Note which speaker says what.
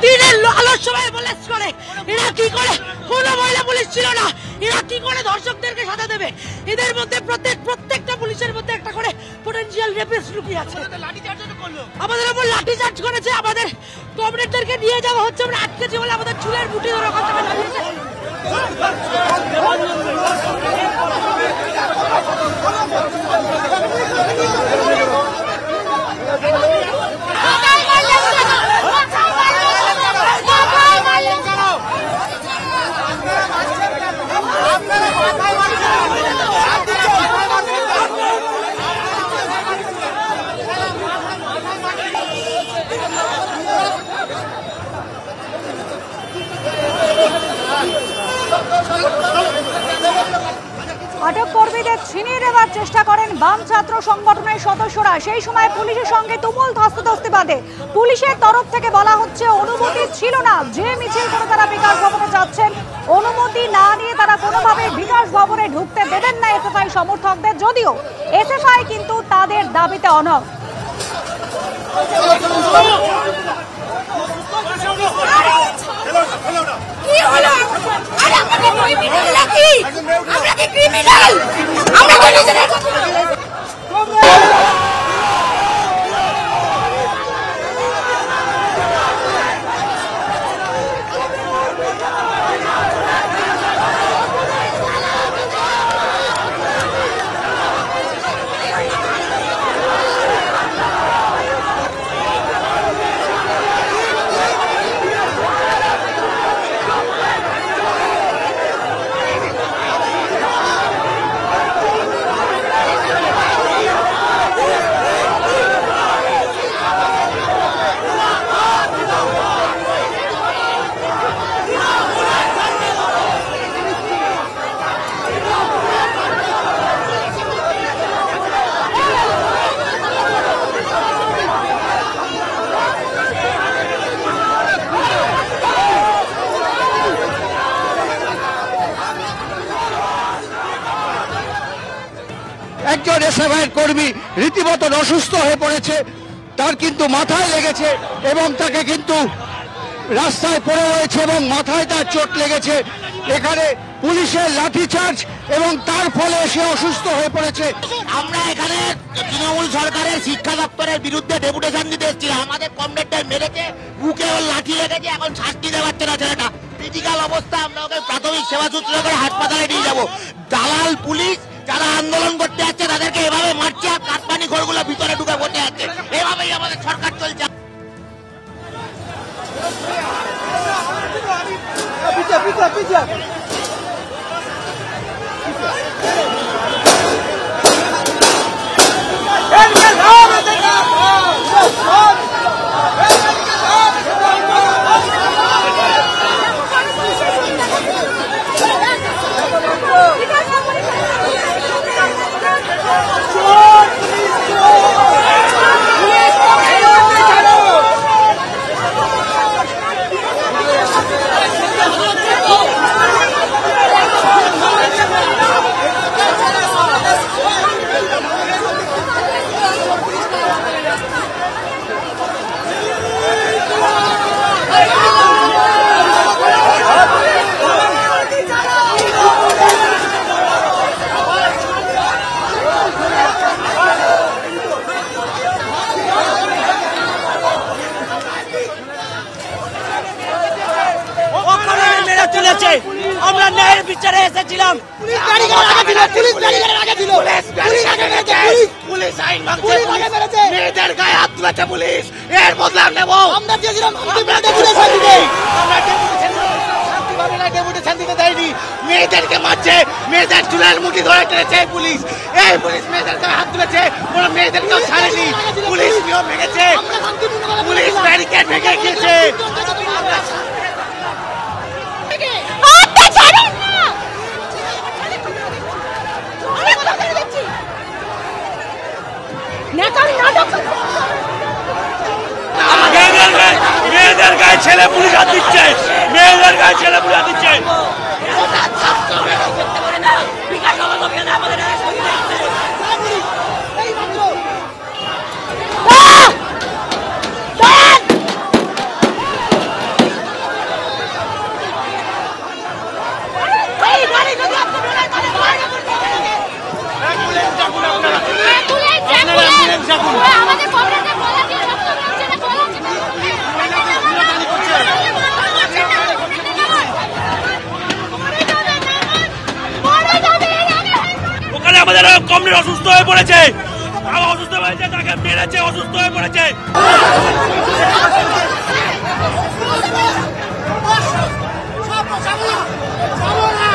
Speaker 1: দিনের আলোর সময় পুলিশ করে, এরা কি করে? কোনো মহিলা পুলিশ ছিল না, এরা কি করে ধর্ষকদেরকে সাজা দেবে? এদের মধ্যে প্রত্যেকটা পুলিশের মধ্যে একটা করে পটেনশিয়াল রেপিস্ট লুকিয়ে আছে। আমাদের উপর লাঠি চার্জ করেছে, আমাদের কমরেডদেরকে নিয়ে যাওয়া হচ্ছে, আমরা আটকেছি বলে আমাদের চুলের মুঠি ধরে কথা লাগিয়েছে।
Speaker 2: আটক কর্মীদের ছিনিয়ে নেওয়ার চেষ্টা করেন বাম ছাত্র সংগঠনের সদস্যরা। সেই সময় পুলিশের সঙ্গে তুমুল ধস্তাধস্তি বাঁধে। পুলিশের তরফ থেকে বলা হচ্ছে অনুমতি ছিল না, যে মিছিল করে তারা বিকাশ ভবনে যাচ্ছেন, অনুমতি না নিয়ে তারা কোনোভাবে বিকাশ ভবনে ঢুকতে দেবেন না এসএফআই সমর্থকদের। যদিও এসএফআই কিন্তু তাদের দাবিতে অনড়।
Speaker 1: কি হলো? আরে আমরা কি ক্রিমিনাল নাকি? আমরা কি ক্রিমিনাল? আমরা কি নিজেদের কথা
Speaker 3: একজন এসএফআইয়ের কর্মী রীতিমতো অসুস্থ হয়ে পড়েছে, তার কিন্তু মাথায় লেগেছে এবং তাকে কিন্তু রাস্তায় পড়ে রয়েছে এবং মাথায় তার চোট লেগেছে। এখানে পুলিশের লাঠিচার্জ এবং তার ফলে সে অসুস্থ হয়ে পড়েছে।
Speaker 4: আমরা এখানে তৃণমূল সরকারের শিক্ষা দপ্তরের বিরুদ্ধে ডেপুটেশন দিতে এসেছিলাম। আমাদের কমরেডদের মেরেছে, বুকে ওর লাঠি লেগেছে, এখন শ্বাস নিতে পারছে না ছেলেটা, ক্রিটিক্যাল অবস্থা। আমরা ওকে প্রাথমিক সেবা সূত্র করে হাসপাতালে নিয়ে যাবো। দালাল পুলিশ যারা আন্দোলন করতে যাচ্ছে তাদেরকে এভাবে মারছে আর কাটপানি ঘরগুলো ভিতরে ঢুকে বসে আছে। এভাবেই আমাদের সরকার চলছে। আমরা ন্যায়ের বিচারে এসেছিলাম। পুলিশ আইন ভাঙছে, মেয়েদের গায়ে হাত তুলেছে পুলিশ, এর বদলা নেব। আমরা ডেপুটেশন দিতে দেয়নি, মেয়েদেরকে মারছে, মেয়েদের চুলের মুঠি ধরে টেনেছে পুলিশ। এই পুলিশ মেয়েদের গায়ে হাত তুলেছে, কোনো মেয়েদেরকেও ছাড়েনি। পুলিশ নিয়ম ভেঙেছে, পুলিশ ব্যারিকেড ভেঙে গিয়েছে। মেয়েদের গায়ে ছেলে পুলিশ হাত দিচ্ছে, মেয়েদের গায়ে ছেলে পুলিশ হাত দিচ্ছে।
Speaker 5: পড়েছে, অসুস্থ হয়েছে, তাকে মেরেছে, অসুস্থ হয়ে পড়েছে।
Speaker 6: যাবো না